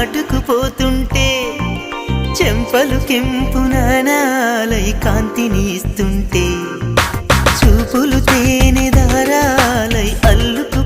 నాటుకుపోతుంటే చెంపలు కెంపు నానాలై కాంతిని ఇస్తుంటే చూపులు తేనె దారాలై అల్లుకు